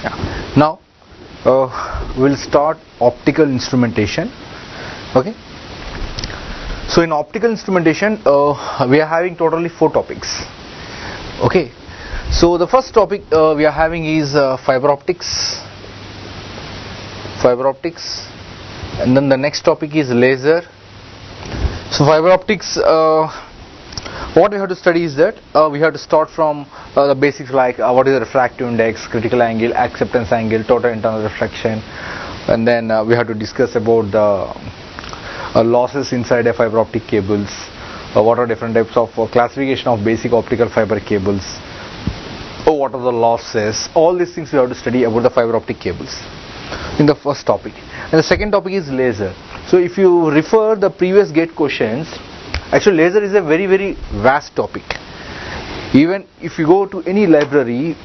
Yeah. Now we'll start optical instrumentation. Okay. So in optical instrumentation, we are having totally 4 topics. Okay. So the first topic we are having is fiber optics, and then the next topic is laser. So fiber optics, what we have to study is that we have to start from the basics like what is the refractive index, critical angle, acceptance angle, total internal reflection, and then we have to discuss about the losses inside a fiber optic cables, what are different types of classification of basic optical fiber cables, what are the losses. All these things we have to study about the fiber optic cables in the first topic. And the second topic is laser. So if you refer the previous GATE questions, actually laser is a very vast topic. Even if you go to any library,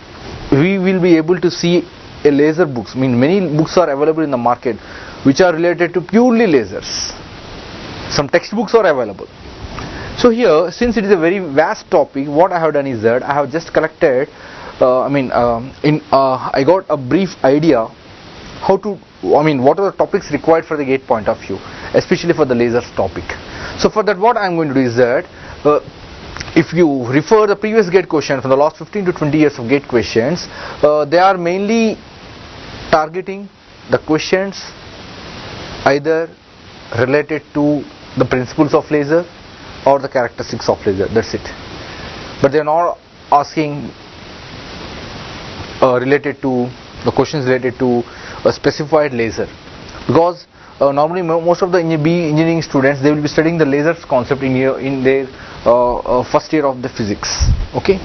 we will be able to see a laser books. I mean, many books are available in the market which are related to purely lasers. Some textbooks are available. So here, since it is a very vast topic, what I have done is that I have just collected I got a brief idea what are the topics required for the GATE point of view, especially for the lasers topic. So for that, what I am going to do is that if you refer the previous GATE question from the last 15 to 20 years of GATE questions, they are mainly targeting the questions either related to the principles of laser or the characteristics of laser. That's it. But they are not asking questions related to a specified laser, because normally most of the engineering students, they will be studying the lasers concept in their first year of the physics. Okay.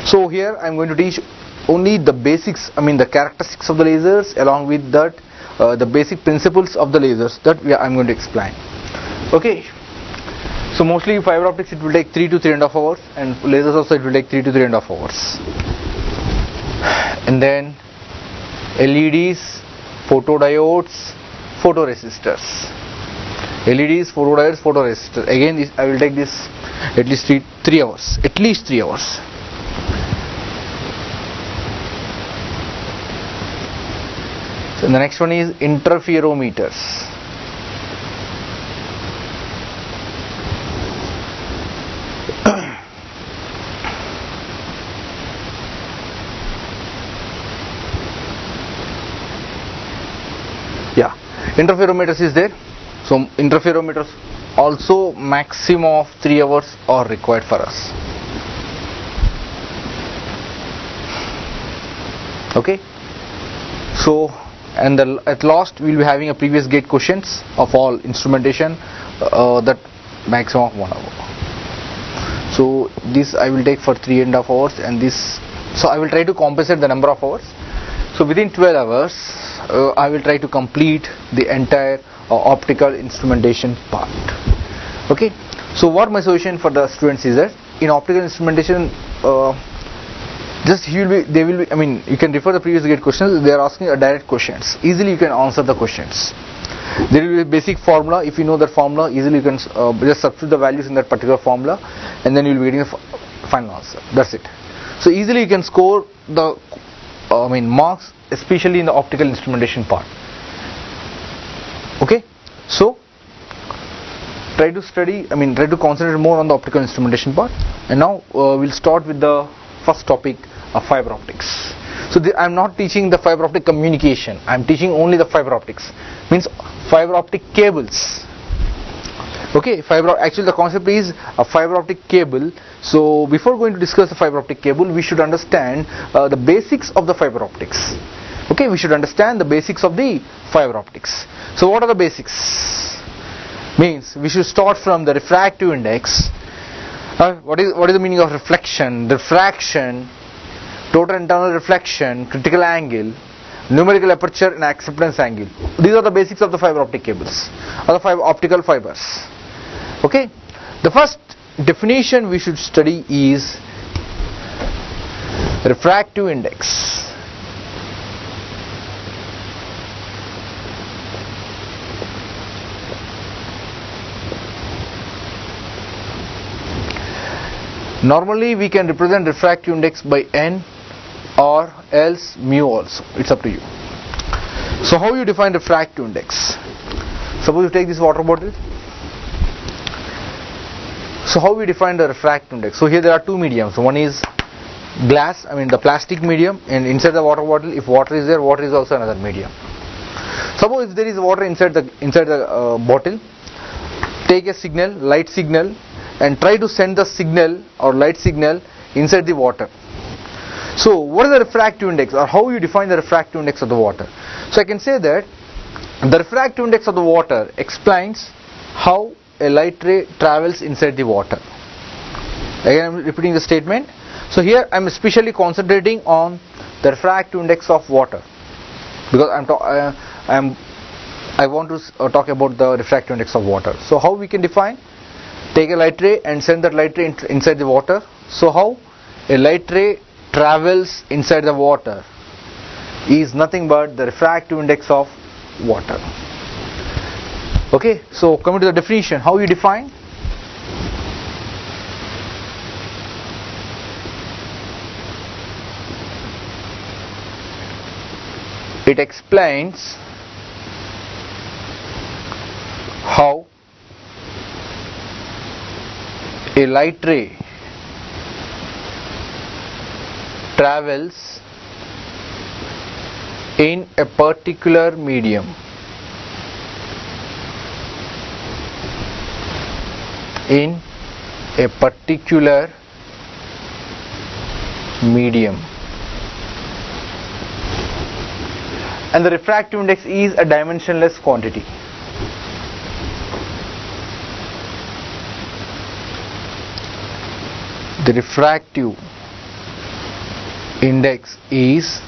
So here I am going to teach only the basics, the characteristics of the lasers, along with that the basic principles of the lasers that I am going to explain. Okay. So mostly fiber optics, it will take 3 to 3.5 hours, and lasers also it will take 3 to 3.5 hours. And then LEDs, photodiodes, photoresistors. LEDs, photodiodes, photoresistors. Again, I will take this at least 3 hours. At least 3 hours. So the next one is interferometers. Yeah, interferometers is there. So interferometers also maximum of 3 hours are required for us. Okay. So at last we will be having a previous GATE questions of all instrumentation, that maximum of 1 hour. So this I will take for 3.5 hours, and this, so I will try to compensate the number of hours. So within 12 hours I will try to complete the entire optical instrumentation part. Okay. So what my suggestion for the students is that in optical instrumentation, you can refer the previous GATE questions. They are asking direct questions. Easily you can answer the questions. There will be a basic formula. If you know that formula, easily you can just substitute the values in that particular formula, and then you will be getting the final answer. That's it. So easily you can score the marks, especially in the optical instrumentation part. Okay. So try to concentrate more on the optical instrumentation part. And now we'll start with the first topic of fiber optics. So I am not teaching the fiber optic communication. I am teaching only the fiber optics. Means fiber optic cables. Okay. Actually the concept is a fiber optic cable. So before going to discuss the fiber optic cable, we should understand the basics of the fiber optics. Okay, we should understand the basics of the fiber optics. So what are the basics? Means we should start from the refractive index. What is the meaning of reflection, refraction, total internal reflection, critical angle, numerical aperture, and acceptance angle. These are the basics of the fiber optic cables, or the optical fibers. Okay. The first definition we should study is refractive index. Normally we can represent refractive index by n or else mu also, it's up to you. So how you define refractive index? Suppose you take this water bottle. So how we define the refractive index? So here there are two mediums. One is glass, the plastic medium, and inside the water bottle, if water is there, water is also another medium. Suppose if there is water inside the bottle, take a signal, light signal, and try to send the signal or light signal inside the water. So what is the refractive index, or how you define the refractive index of the water? So I can say that the refractive index of the water explains how a light ray travels inside the water. Again I am repeating the statement. So here I am especially concentrating on the refractive index of water, because I want to talk about the refractive index of water. So how we can define? Take a light ray and send that light ray inside the water. So how a light ray travels inside the water is nothing but the refractive index of water. Okay, so coming to the definition, how you define? It explains how a light ray travels in a particular medium. In a particular medium. And the refractive index is a dimensionless quantity. The refractive index is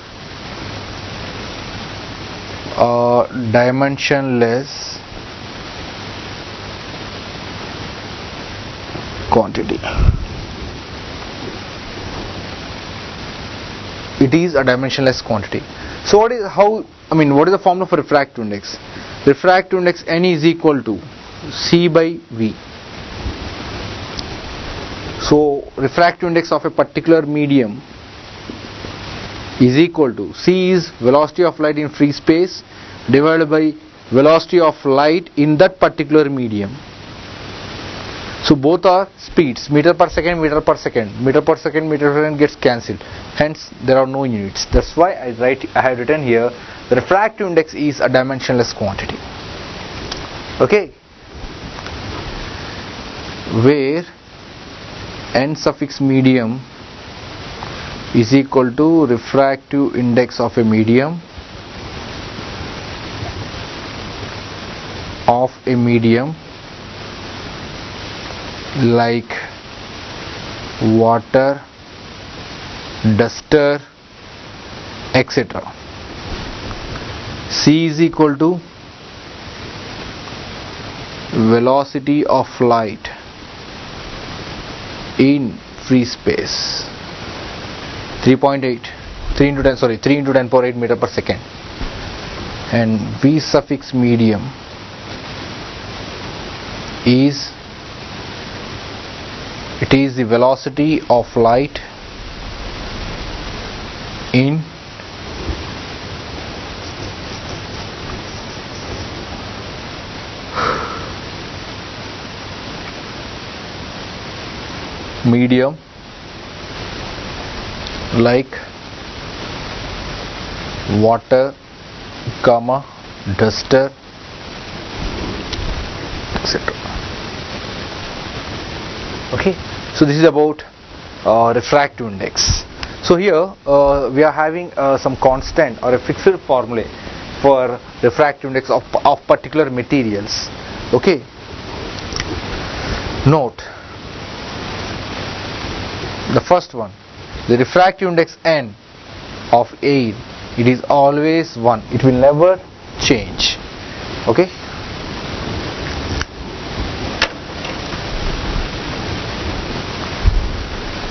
a dimensionless quantity. It is a dimensionless quantity. So what is the formula for refractive index? Refractive index N is equal to C by V. So refractive index of a particular medium is equal to C is velocity of light in free space divided by velocity of light in that particular medium. So both are speeds, meter per second, meter per second, meter per second, meter per second gets cancelled. Hence there are no units. That's why I have written here the refractive index is a dimensionless quantity. Okay, where N suffix medium is equal to refractive index of a medium like water, duster, etc. C is equal to velocity of light in free space 3 into 10 power 8 meter per second, and V suffix medium is the velocity of light in medium like water, duster, etc. Okay, so this is about refractive index. So here we are having some constant or a fixed formula for refractive index of particular materials. Okay, note the first one, the refractive index N of air, it is always 1, it will never change. Okay,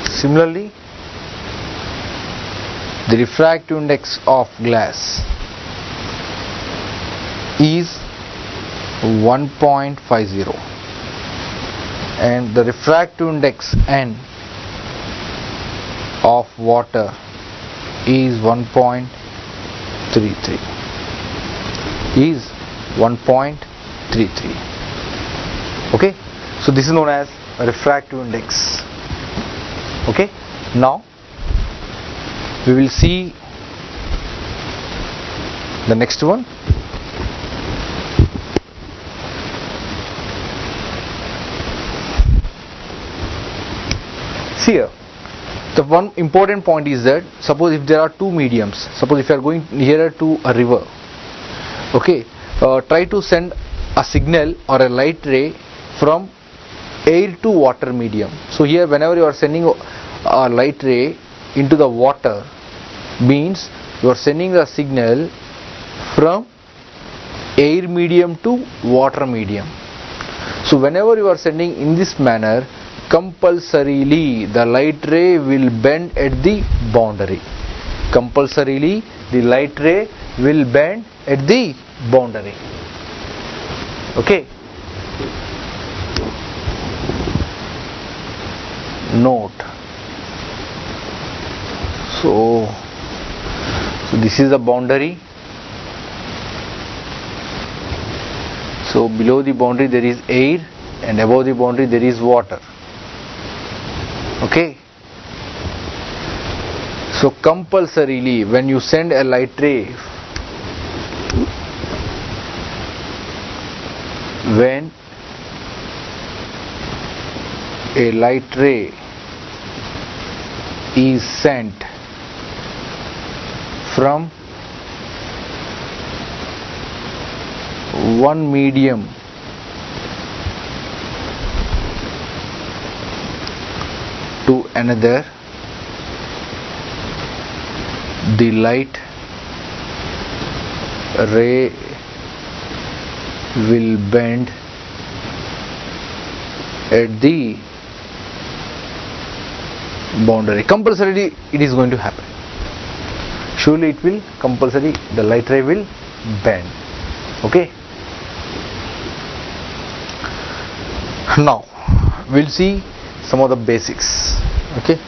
similarly the refractive index of glass is 1.50 and the refractive index N of water is 1.33, is 1.33. Okay, so this is known as refractive index. Okay, now we will see the next one. See here, the one important point is that suppose if there are two mediums, suppose if you are going nearer to a river, okay, try to send a signal or a light ray from air to water medium. So here whenever you are sending a light ray into the water, means you are sending a signal from air medium to water medium. So whenever you are sending in this manner, compulsorily the light ray will bend at the boundary. Compulsorily the light ray will bend at the boundary. Okay. Note. So this is the boundary. So below the boundary there is air and above the boundary there is water. Okay. So compulsorily when you send a light ray, when a light ray is sent from one medium to another, the light ray will bend at the boundary. Compulsorily it is going to happen. Surely it will, compulsory the light ray will bend. Okay. Now we'll see some of the basics. Okay.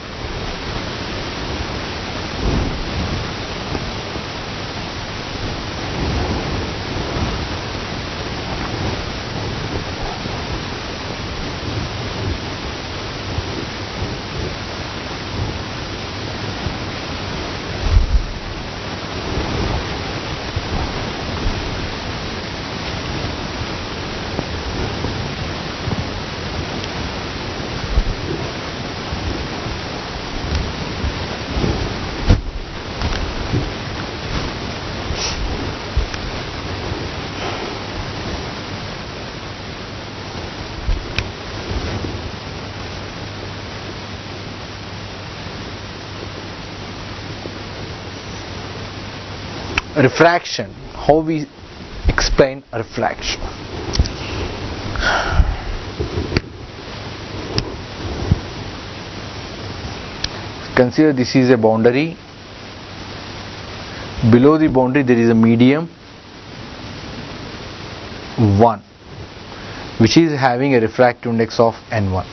Refraction. How we explain refraction? Consider this is a boundary. Below the boundary there is a medium 1 which is having a refractive index of n1.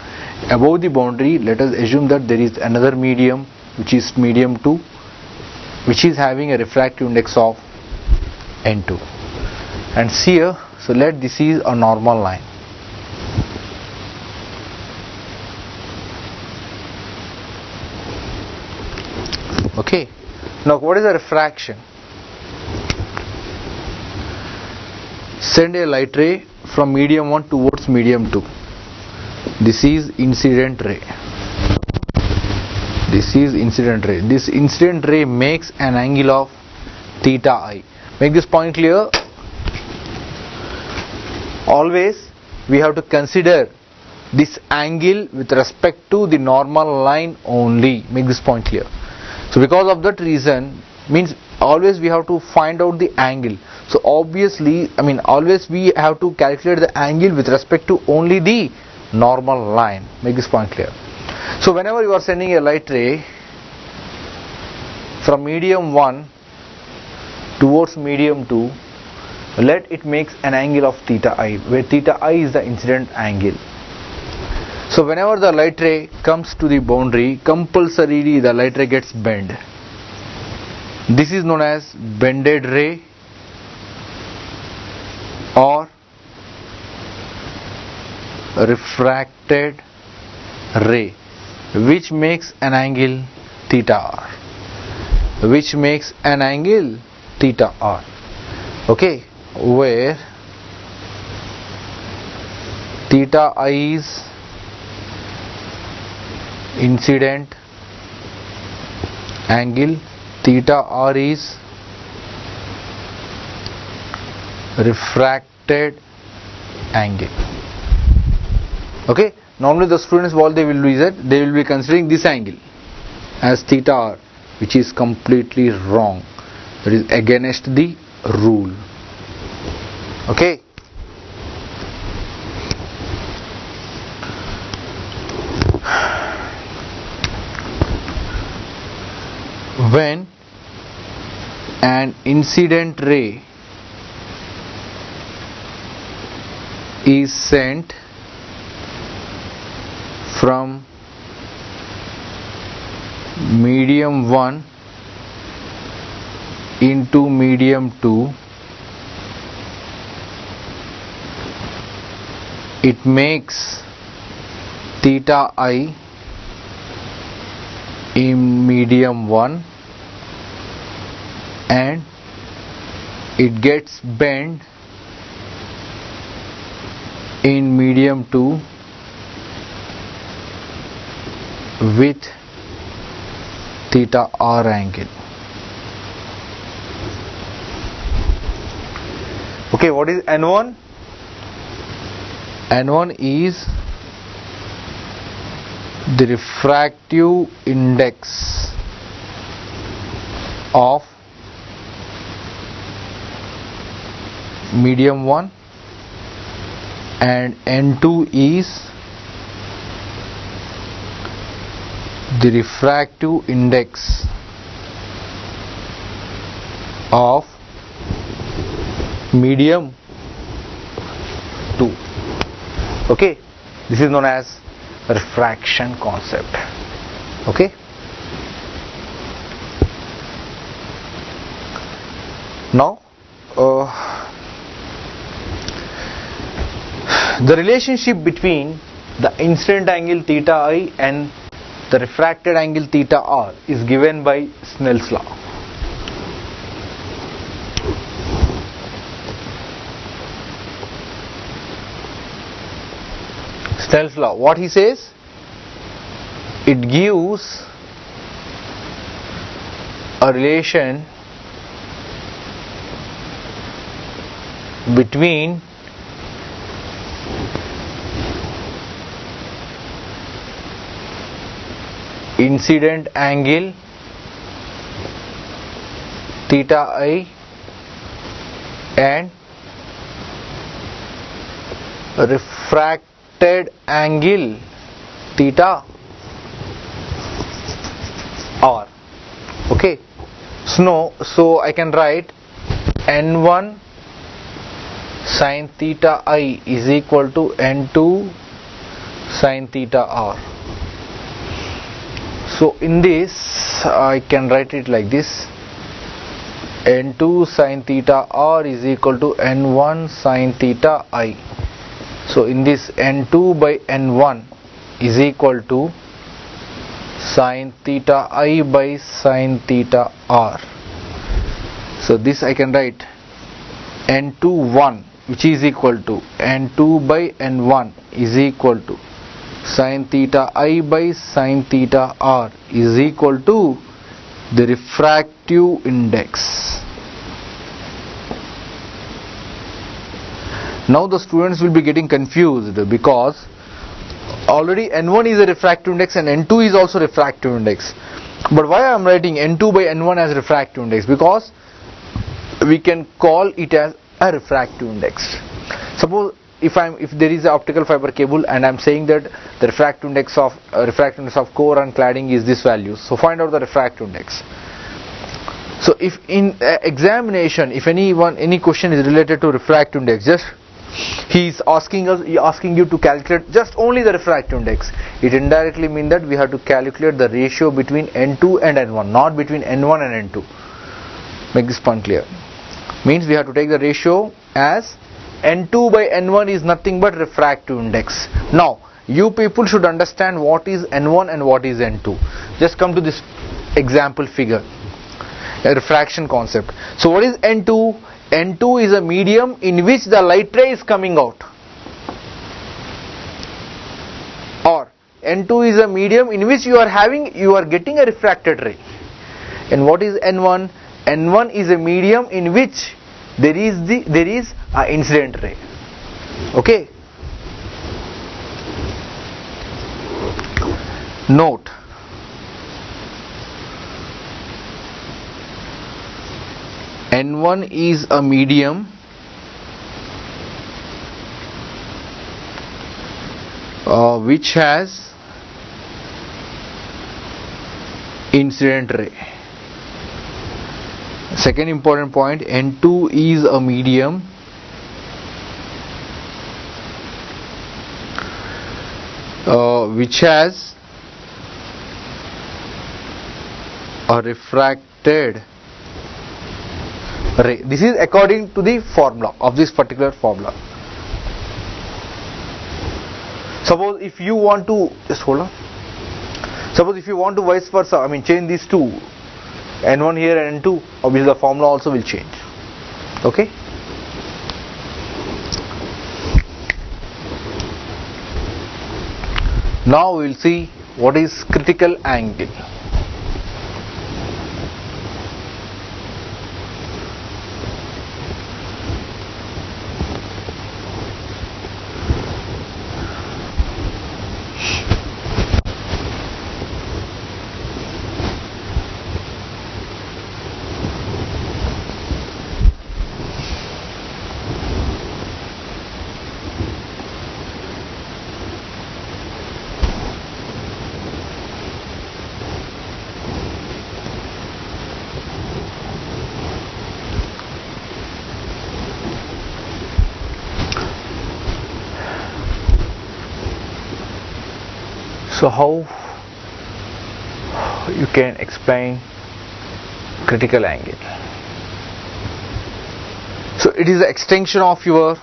Above the boundary let us assume that there is another medium which is medium 2 which is having a refractive index of n2. And see here, so let this is a normal line. Okay. Now what is a refraction? Send a light ray from medium 1 towards medium 2. This is incident ray. This is incident ray. This incident ray makes an angle of theta I. Make this point clear. Always we have to consider this angle with respect to the normal line only. Make this point clear. So because of that reason, means always we have to find out the angle. So obviously, always we have to calculate the angle with respect to only the normal line. Make this point clear. So whenever you are sending a light ray from medium 1 towards medium 2, let it makes an angle of theta I, where theta I is the incident angle. So whenever the light ray comes to the boundary, compulsorily the light ray gets bent. This is known as bended ray or refracted ray, which makes an angle theta r, which makes an angle theta r. Okay, where theta I is incident angle, theta r is refracted angle. Okay, normally the students, what they will do is that they will be considering this angle as theta r, which is completely wrong. That is against the rule. Okay. When an incident ray is sent from medium 1 into medium 2, it makes theta I in medium 1 and it gets bent in medium 2 with theta r angle. Okay, what is N1? N1 is the refractive index of medium 1 and N2 is the refractive index of medium 2. Okay, this is known as refraction concept. Okay, now the relationship between the incident angle theta I and the refracted angle theta r is given by Snell's law. Snell's law, what he says? It gives a relation between incident angle theta I and refracted angle theta r. Okay, so I can write N1 sin theta I is equal to N2 sin theta r. So in this I can write it like this: N2 sin theta r is equal to N1 sin theta I. So in this, N2 by N1 is equal to sin theta I by sin theta r. So this I can write N21, which is equal to N2 by N1 is equal to sin theta I by sin theta r is equal to the refractive index. Now the students will be getting confused because already N1 is a refractive index and N2 is also refractive index. But why I am writing N2 by N1 as refractive index? Because we can call it as a refractive index. Suppose if there is an optical fiber cable and I am saying that the refractive index of core and cladding is this value, so find out the refractive index. So if in examination, if any question is related to refractive index, just he is asking you to calculate just only the refractive index. It indirectly means that we have to calculate the ratio between N2 and N1, not between N1 and N2. Make this point clear. Means we have to take the ratio as N2 by N1 is nothing but refractive index. Now you people should understand what is N1 and what is N2. Just come to this example figure, a refraction concept. So what is N2? N2 is a medium in which the light ray is coming out, or N2 is a medium in which you are getting a refracted ray. And what is N1? N1 is a medium in which there is an incident ray. Okay. Note, N1 is a medium which has incident ray. Second important point, N2 is a medium which has a refracted ray. This is according to the formula of this particular formula. Suppose if you want to, just hold on. Suppose if you want to vice versa, change these two, N1 here and N2, obviously the formula also will change. Okay. Now we will see what is critical angle. So how you can explain critical angle? So it is the extension of your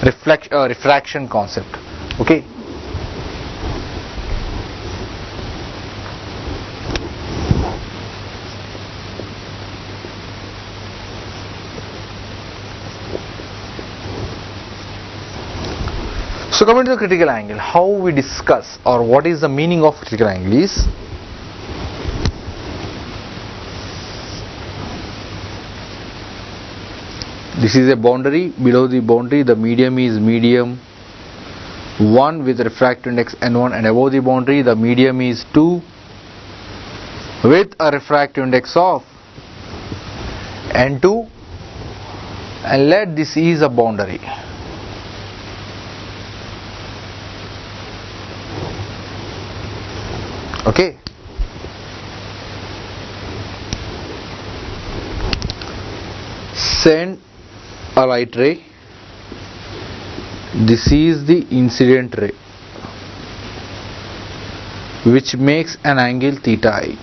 refraction concept. Okay. So coming to the critical angle, how we discuss or what is the meaning of critical angle is, this is a boundary. Below the boundary the medium is medium 1 with refractive index N1, and above the boundary the medium is 2 with a refractive index of N2, and let this is a boundary. Okay. Send a light ray. This is the incident ray which makes an angle theta I.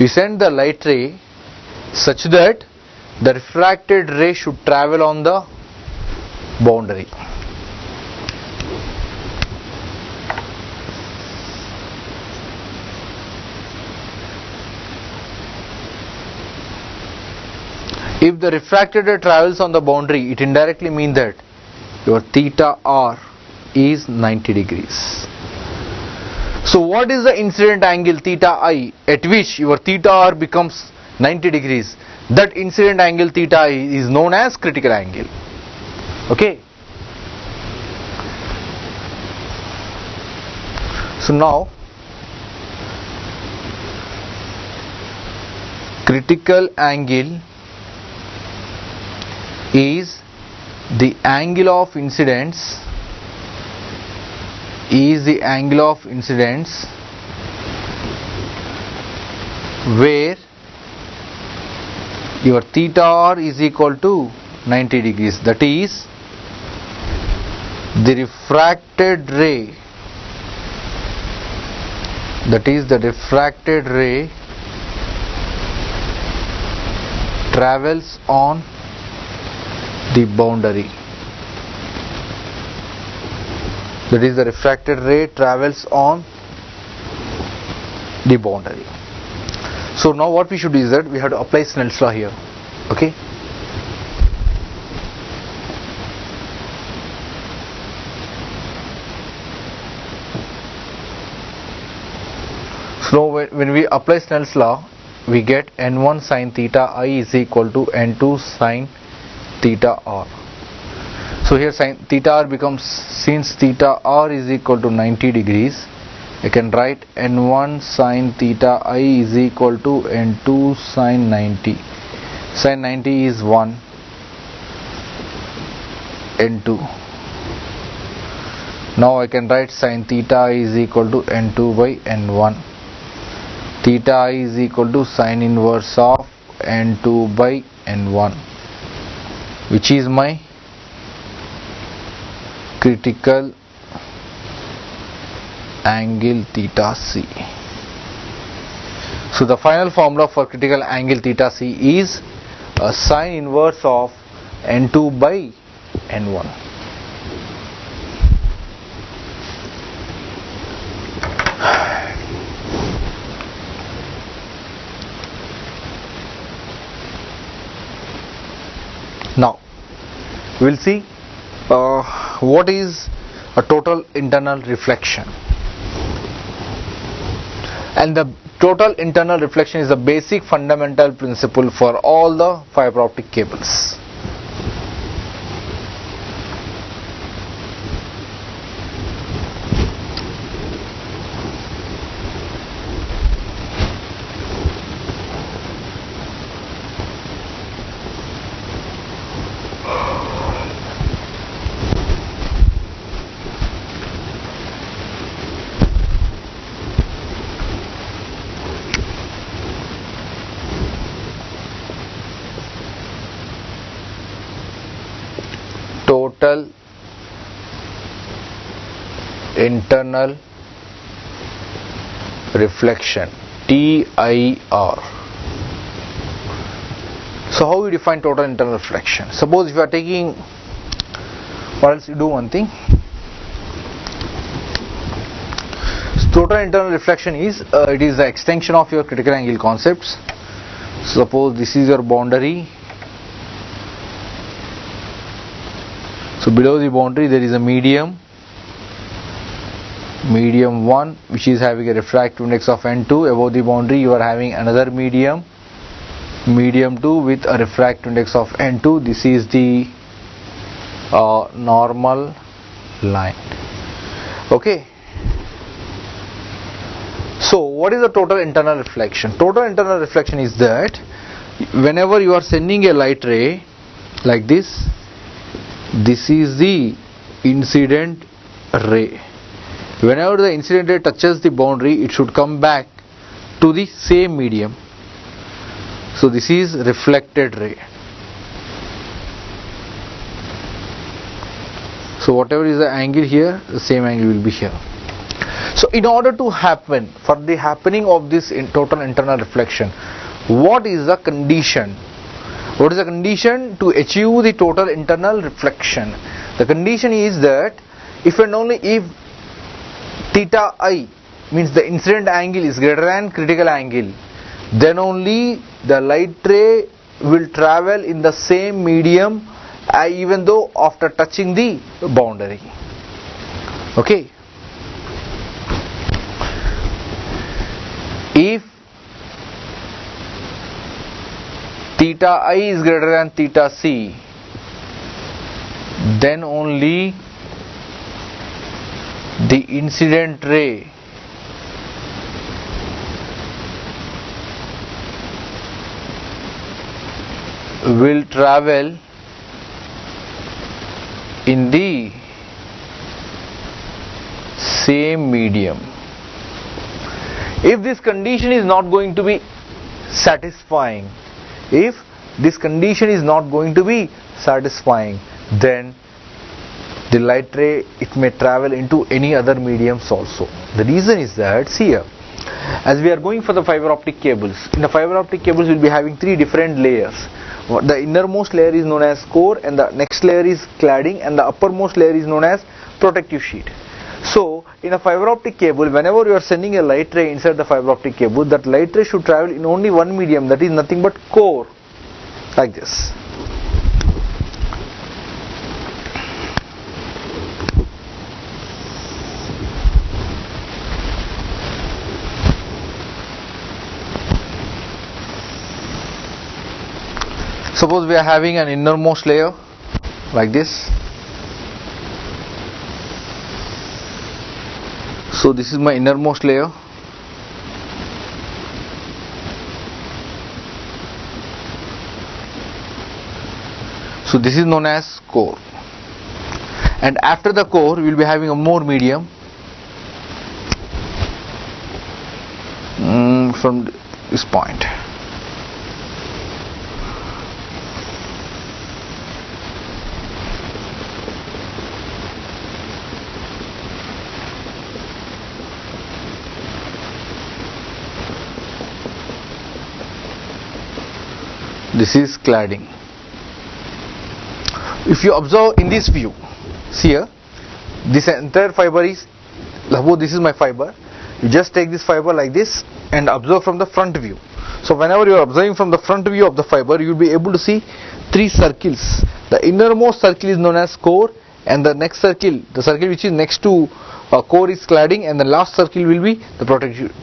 We send the light ray such that the refracted ray should travel on the boundary. If the refracted ray travels on the boundary, it indirectly means that your theta r is 90 degrees. So what is the incident angle theta I at which your theta r becomes 90 degrees? That incident angle theta I is known as critical angle. Okay. So now critical angle is the angle of incidence where your theta r is equal to 90 degrees, that is the refracted ray, travels on the boundary. That is, the refracted ray travels on the boundary. So now what we should do is that we have to apply Snell's law here. Okay. So when we apply Snell's law, we get n1 sin theta I is equal to n2 sin theta r. So here sin theta r becomes, since theta r is equal to 90 degrees, I can write n1 sin theta I is equal to n2 sin 90. Sin 90 is 1, n2. Now I can write sin theta I is equal to n2 by n1. Theta I is equal to sin inverse of n2 by n1, which is my critical angle theta C. So the final formula for critical angle theta C is a sin inverse of n2 by n1. Now we will see what is a total internal reflection. And the total internal reflection is the basic fundamental principle for all the fiber optic cables. Total internal reflection, TIR. So how we define total internal reflection? Suppose if you are taking, or else you do one thing. So total internal reflection is it is the extension of your critical angle concepts. Suppose this is your boundary. So below the boundary there is a medium 1, which is having a refractive index of n2. Above the boundary you are having another medium 2 with a refractive index of n2. This is the normal line. Okay. So what is the total internal reflection? Total internal reflection is that whenever you are sending a light ray like this, this is the incident ray. Whenever the incident ray touches the boundary, it should come back to the same medium. So this is reflected ray. So whatever is the angle here, the same angle will be here. So in order to happen, for the happening of this total internal reflection, what is the condition? What is the condition to achieve the total internal reflection? The condition is that if and only if theta I, means the incident angle, is greater than critical angle, then only the light ray will travel in the same medium even though after touching the boundary. Okay. If theta I is greater than theta C, then only the incident ray will travel in the same medium. If this condition is not going to be satisfying, then the light ray, it may travel into any other mediums also. The reason is that, see here, as we are going for the fiber optic cables, in the fiber optic cables we will be having three different layers. The innermost layer is known as core, and the next layer is cladding, and the uppermost layer is known as protective sheet. So in a fiber optic cable, whenever you are sending a light ray inside the fiber optic cable, that light ray should travel in only one medium, that is nothing but core, like this. Suppose we are having an innermost layer like this. So this is my innermost layer. So this is known as core. And after the core, we will be having a more medium from this point. This is cladding. If you observe in this view, see here, this entire fiber is, suppose this is my fiber, you just take this fiber like this and observe from the front view. So whenever you are observing from the front view of the fiber, you will be able to see three circles. The innermost circle is known as core, and the next circle, the circle which is next to core, is cladding, and the last circle will be the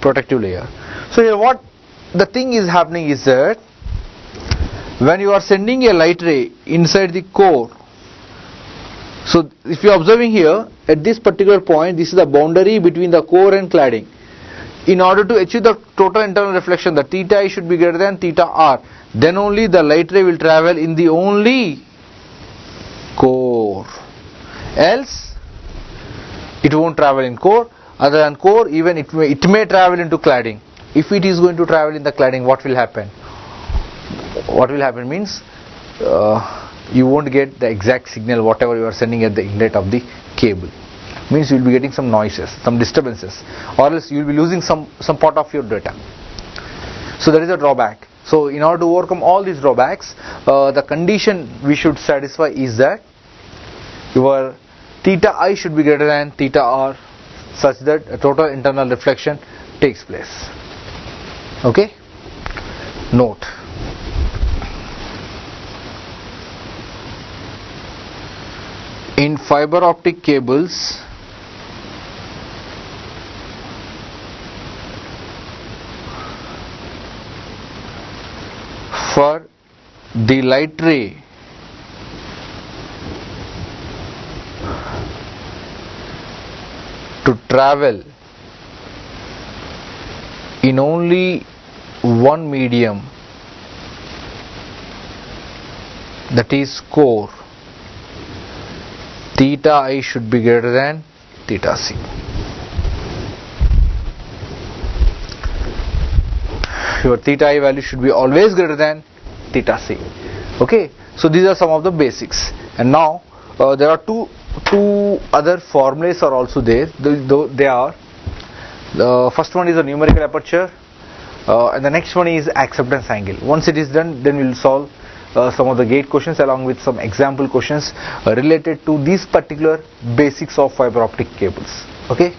protective layer. So here what the thing is happening is that when you are sending a light ray inside the core, so if you are observing here at this particular point, this is the boundary between the core and cladding. In order to achieve the total internal reflection, the theta I should be greater than theta r. Then only the light ray will travel in the only core. Else it won't travel in core. Other than core, even it may travel into cladding. If it is going to travel in the cladding, what will happen? What will happen means you won't get the exact signal whatever you are sending at the inlet of the cable. Means you will be getting some noises, some disturbances, or else you will be losing some part of your data. So that is a drawback. So in order to overcome all these drawbacks, the condition we should satisfy is that your theta I should be greater than theta r, such that a total internal reflection takes place. Okay? Note. In fiber optic cables, for the light ray to travel in only one medium, that is core, theta I should be greater than theta c. Your theta I value should be always greater than theta c. Okay, so these are some of the basics. And now there are two other formulas are also there. They are, the first one is a numerical aperture, and the next one is acceptance angle. Once it is done, then we will solve some of the gate questions along with some example questions related to these particular basics of fiber optic cables. Okay.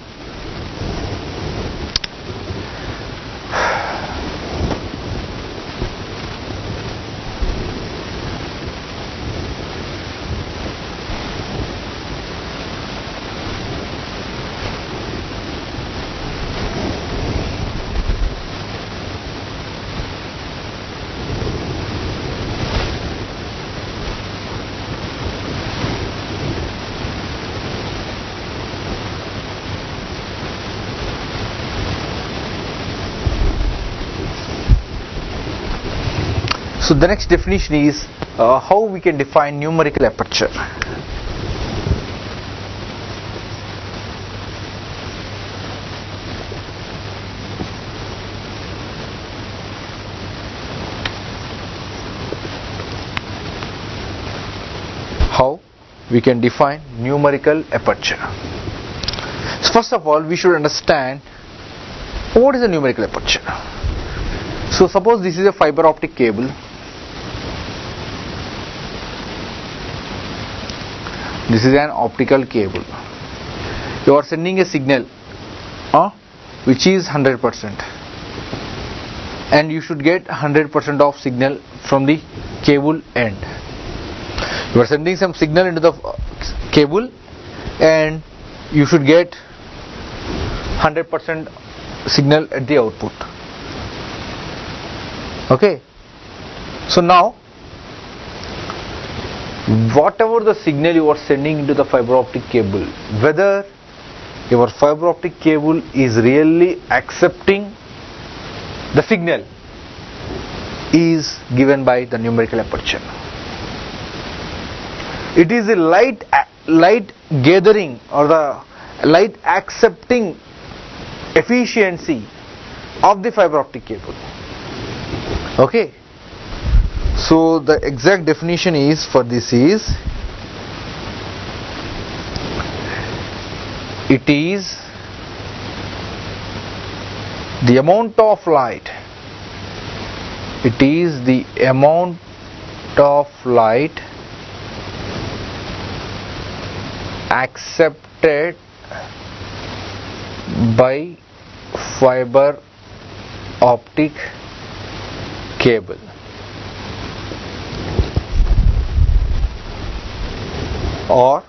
So the next definition is how we can define numerical aperture. How we can define numerical aperture. So first of all, we should understand what is a numerical aperture. So suppose this is a fiber optic cable. This is an optical cable. You are sending a signal which is 100%, and you should get 100% of signal from the cable end. You are sending some signal into the cable and you should get 100% signal at the output. Okay, so now whatever the signal you are sending into the fiber optic cable, whether your fiber optic cable is really accepting the signal, is given by the numerical aperture. It is the light gathering or the light accepting efficiency of the fiber optic cable. Okay, so the exact definition is for this is, it is the amount of light, it is the amount of light accepted by fiber optic cable. Or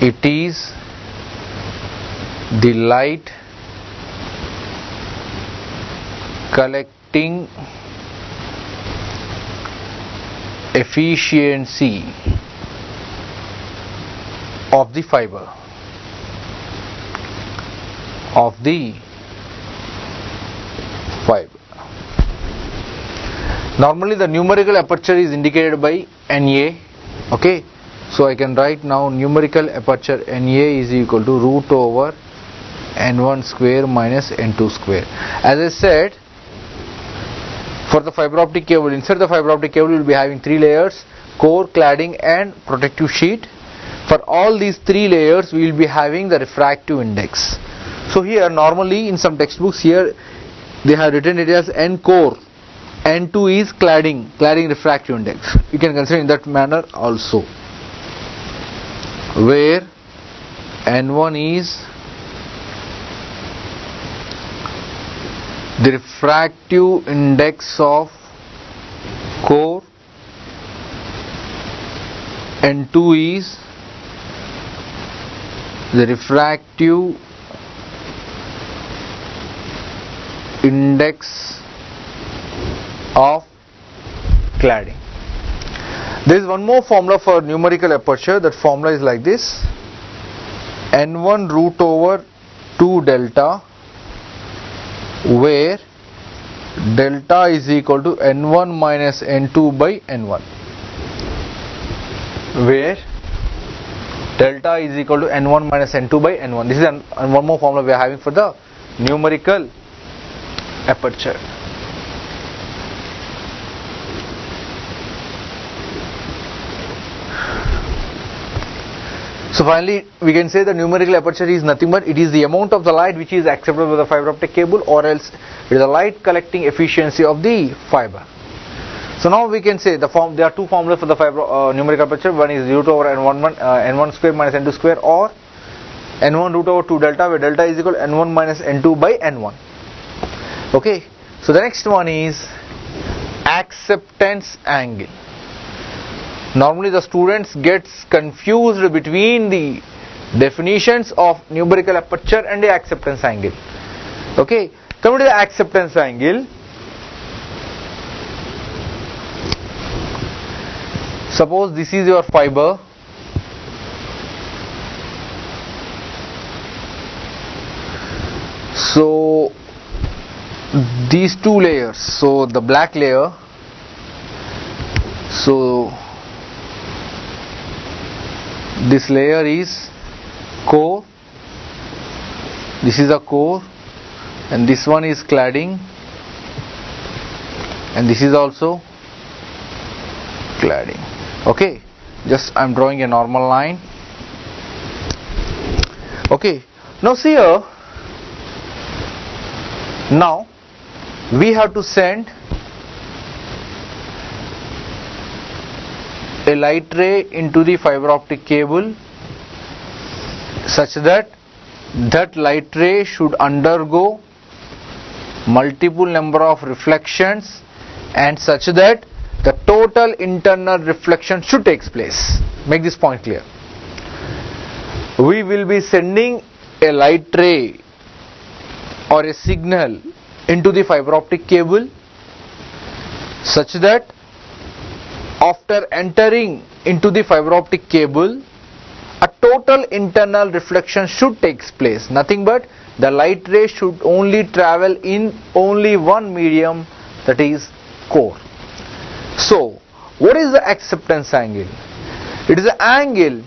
it is the light collecting efficiency of the fiber, Normally the numerical aperture is indicated by NA. Okay, so I can write now numerical aperture NA is equal to root over N1 square minus N2 square. As I said, for the fiber optic cable, inside the fiber optic cable we will be having 3 layers: core, cladding and protective sheet. For all these 3 layers we will be having the refractive index. So here normally in some textbooks here they have written it as N core, N2 is cladding refractive index. You can consider in that manner also, where N1 is the refractive index of core, N2 is the refractive index of cladding. There is one more formula for numerical aperture. That formula is like this: N1 root over 2 delta, where delta is equal to N1 minus N2 by N1, where delta is equal to N1 minus N2 by N1. This is one more formula we are having for the numerical aperture. So finally we can say the numerical aperture is nothing but it is the amount of the light which is accepted by the fiber optic cable, or else it is the light collecting efficiency of the fiber. So now we can say there are 2 formulas for the fiber numerical aperture. One is root over N1 square minus N2 square, or N1 root over 2 delta, where delta is equal to N1 minus N2 by N1. Okay, so the next one is acceptance angle. Normally the students gets confused between the definitions of numerical aperture and the acceptance angle. Okay, coming to the acceptance angle, suppose this is your fiber, so these 2 layers, so the black layer, so this layer is core, this is a core, and this one is cladding, and this is also cladding. Okay, just I am drawing a normal line. Okay, now see here, now we have to send a light ray into the fiber optic cable such that that light ray should undergo multiple number of reflections and such that the total internal reflection should take place. Make this point clear. We will be sending a light ray or a signal into the fiber optic cable such that after entering into the fiber optic cable, a total internal reflection should take place. Nothing but the light ray should only travel in only one medium, that is core. So, what is the acceptance angle? It is the angle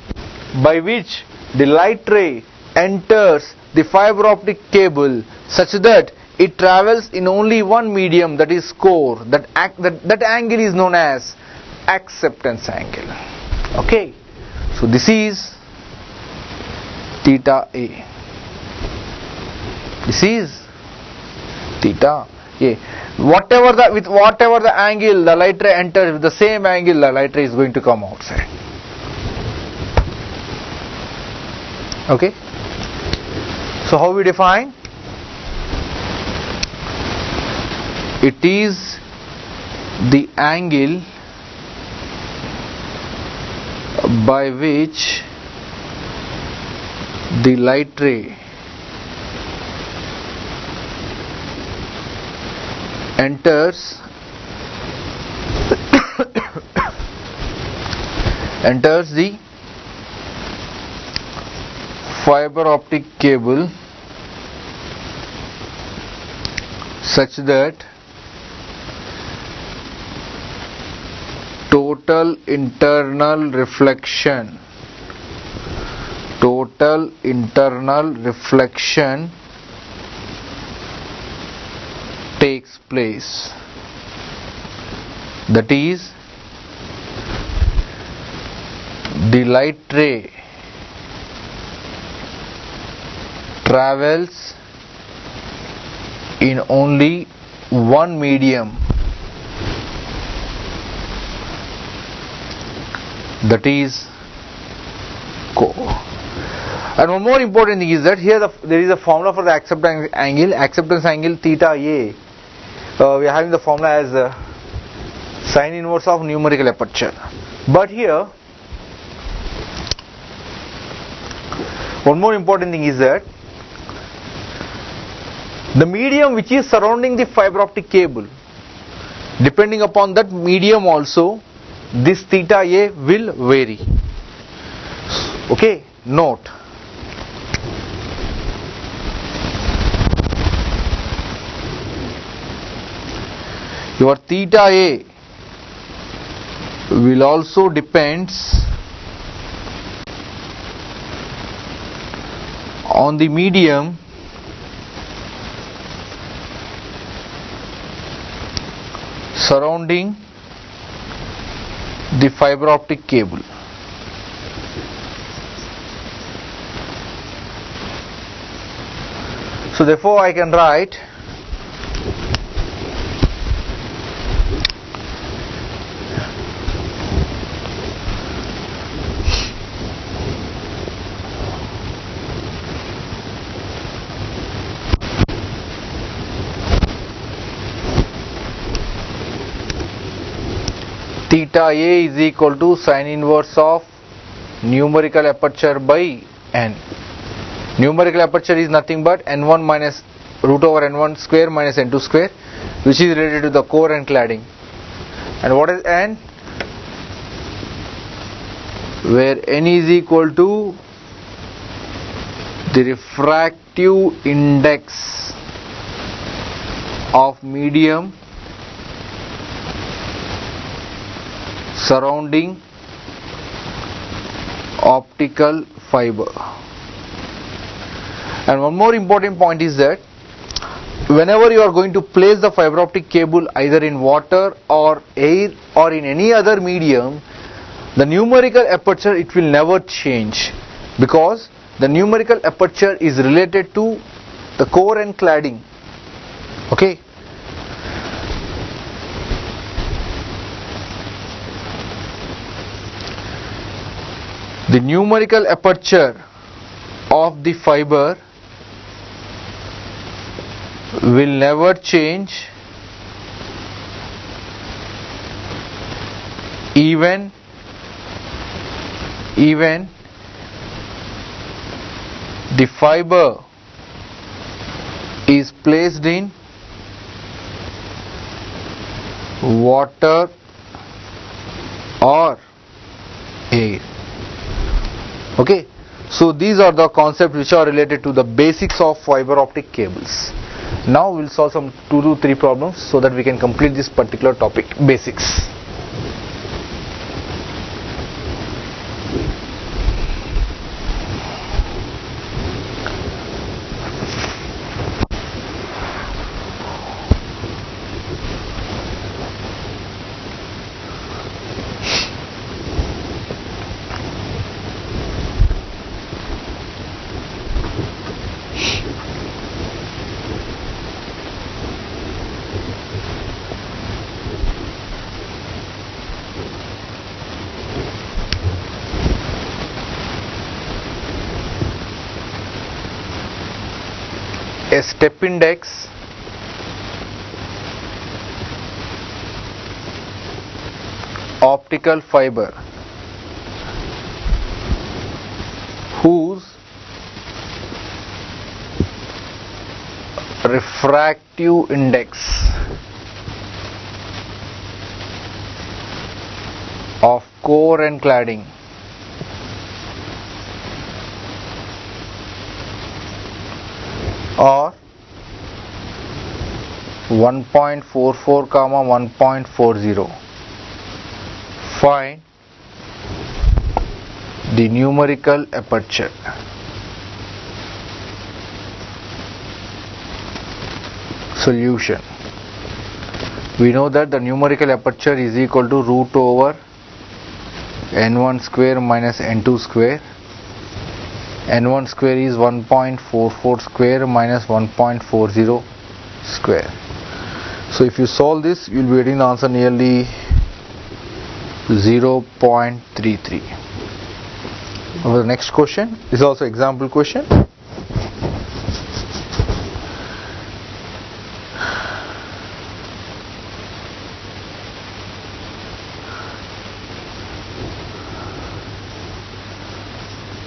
by which the light ray enters the fiber optic cable such that it travels in only one medium, that is core. That angle is known as acceptance angle. Okay, so this is theta A. This is theta A. Whatever the angle the light ray enters, with the same angle the light ray is going to come outside. Okay, so how we define? It is the angle by which the light ray enters the fiber optic cable such that total internal reflection takes place. That is, the light ray travels in only one medium, that is core. And one more important thing is that here there is a formula for the acceptance angle theta A. We are having the formula as sine inverse of numerical aperture. But here one more important thing is that the medium which is surrounding the fiber optic cable, depending upon that medium also, this theta A will vary. Okay, note. Your theta A will also depends on the medium surrounding the fiber optic cable. So therefore I can write theta A is equal to sine inverse of numerical aperture by n. Numerical aperture is nothing but n1 minus root over n1 square minus n2 square, which is related to the core and cladding. And what is n? Where n is equal to the refractive index of medium surrounding optical fiber. And one more important point is that whenever you are going to place the fiber optic cable either in water or air or in any other medium, the numerical aperture, it will never change, because the numerical aperture is related to the core and cladding. Okay. The numerical aperture of the fiber will never change even the fiber is placed in water or air. Okay, so these are the concepts which are related to the basics of fiber optic cables. Now we will solve some 2 to 3 problems so that we can complete this particular topic, basics. A step index optical fiber whose refractive index of core and cladding or 1.44, 1.40. Find the numerical aperture. Solution. We know that the numerical aperture is equal to root over n1 square minus n2 square. n1 square is 1.44 square minus 1.40 square. So if you solve this, you will be getting the answer nearly 0.33. Now the next question, this is also example question.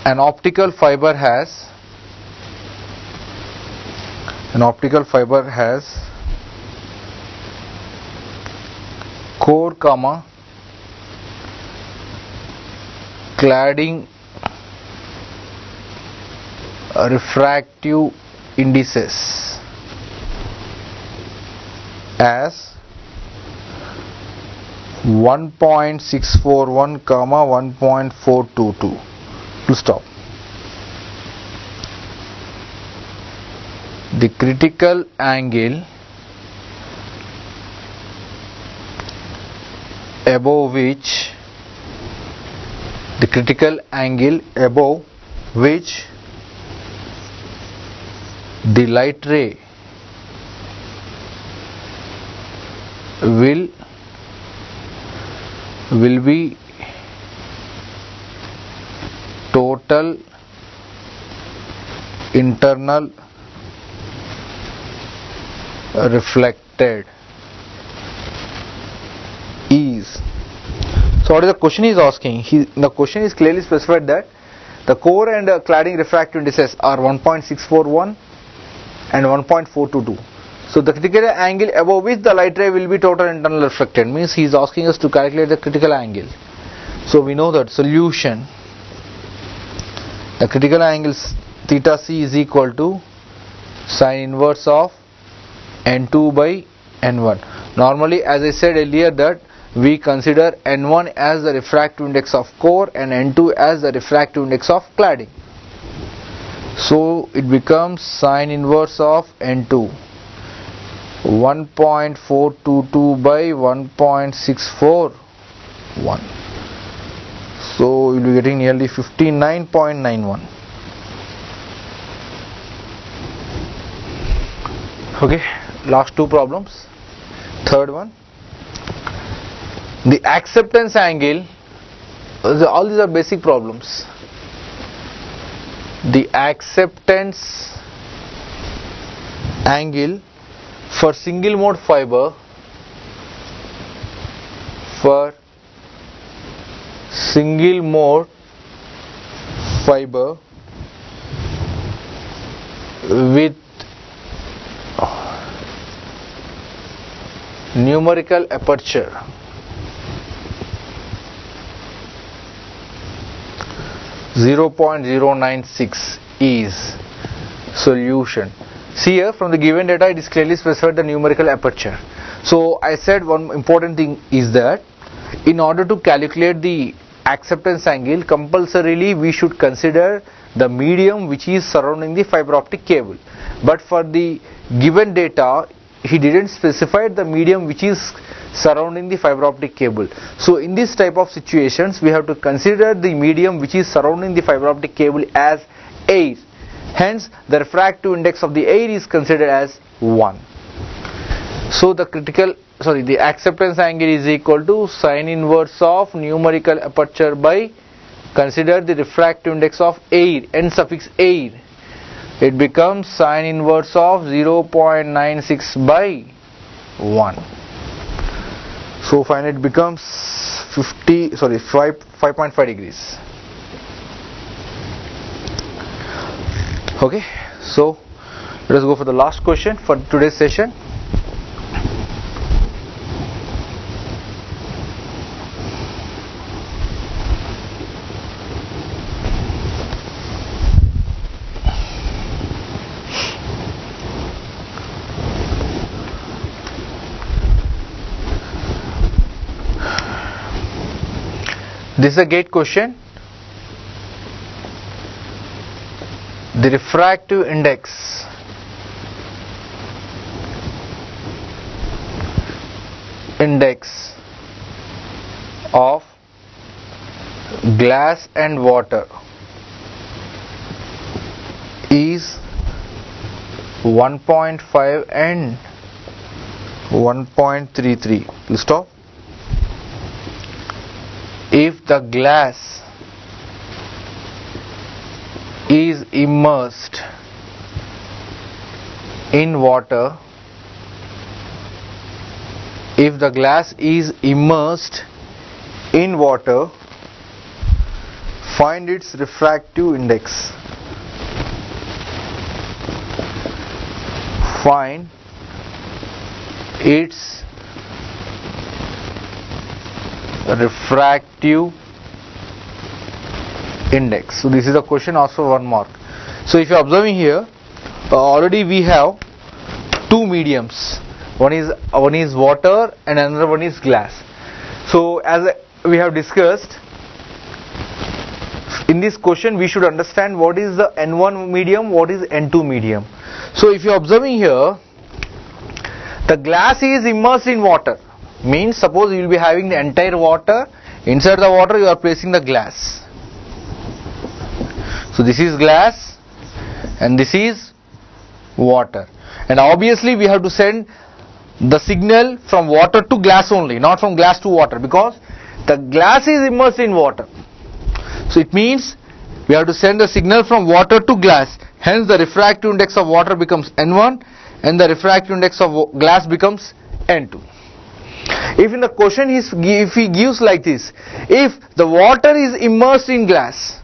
An optical fiber has core, cladding refractive indices as 1.641, 1.422. To stop. The critical angle above which the light ray will be total internal reflected is. So what is the question is asking? The question is clearly specified that the core and cladding refractive indices are 1.641 and 1.422. So the critical angle above which the light ray will be total internal reflected means he is asking us to calculate the critical angle. So we know that solution, the critical angle theta c is equal to sine inverse of n2 by n1. Normally, as I said earlier, that we consider n1 as the refractive index of core and n2 as the refractive index of cladding. So it becomes sine inverse of n2 1.422 by 1.641. So you will be getting nearly 59.91. Okay, last 2 problems. Third one, the acceptance angle. All these are basic problems. the acceptance angle for single mode fiber with numerical aperture (0.096) is solution. See here, from the given data it is clearly specified the numerical aperture. So I said one important thing is that in order to calculate the acceptance angle, compulsorily we should consider the medium which is surrounding the fiber optic cable. But for the given data, he didn't specify the medium which is surrounding the fiber optic cable. So in this type of situations, we have to consider the medium which is surrounding the fiber optic cable as air. Hence, the refractive index of the air is considered as 1. So the acceptance angle is equal to sine inverse of numerical aperture by, consider the refractive index of air, n suffix air. It becomes sine inverse of 0.96 by 1. So finally it becomes 5.5 degrees. Okay, so let us go for the last question for today's session. This is a gate question. The refractive index of glass and water is 1.5 and 1.33. Please stop. If the glass is immersed in water, find its refractive index. Find its refractive index. So this is a question asked for 1 mark. So if you are observing here, already we have two mediums. One is water and another one is glass. So as we have discussed, in this question we should understand what is the N1 medium, what is N2 medium. So if you are observing here, the glass is immersed in water. Means suppose you will be having the entire water, inside the water you are placing the glass. So this is glass and this is water, and obviously we have to send the signal from water to glass only, not from glass to water, because the glass is immersed in water. So it means we have to send the signal from water to glass. Hence the refractive index of water becomes N1 and the refractive index of glass becomes N2. If in the question if he gives like this, if the water is immersed in glass,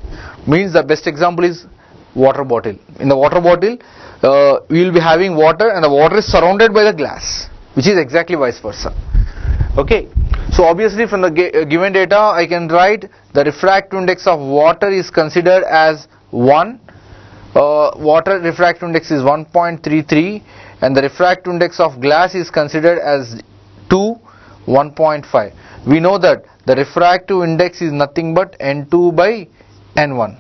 means the best example is water bottle. In the water bottle we will be having water and the water is surrounded by the glass, which is exactly vice versa. Okay, so obviously from the given data I can write the refractive index of water is considered as 1. Water refractive index is 1.33 and the refractive index of glass is considered as 1.5. We know that the refractive index is nothing but N2 by N1.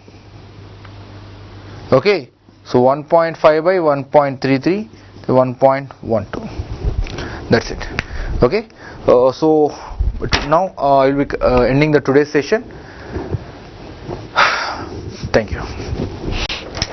Okay, so 1.5 by 1.33 to 1.12. That's it. Okay, so now I will be ending the today's session. Thank you.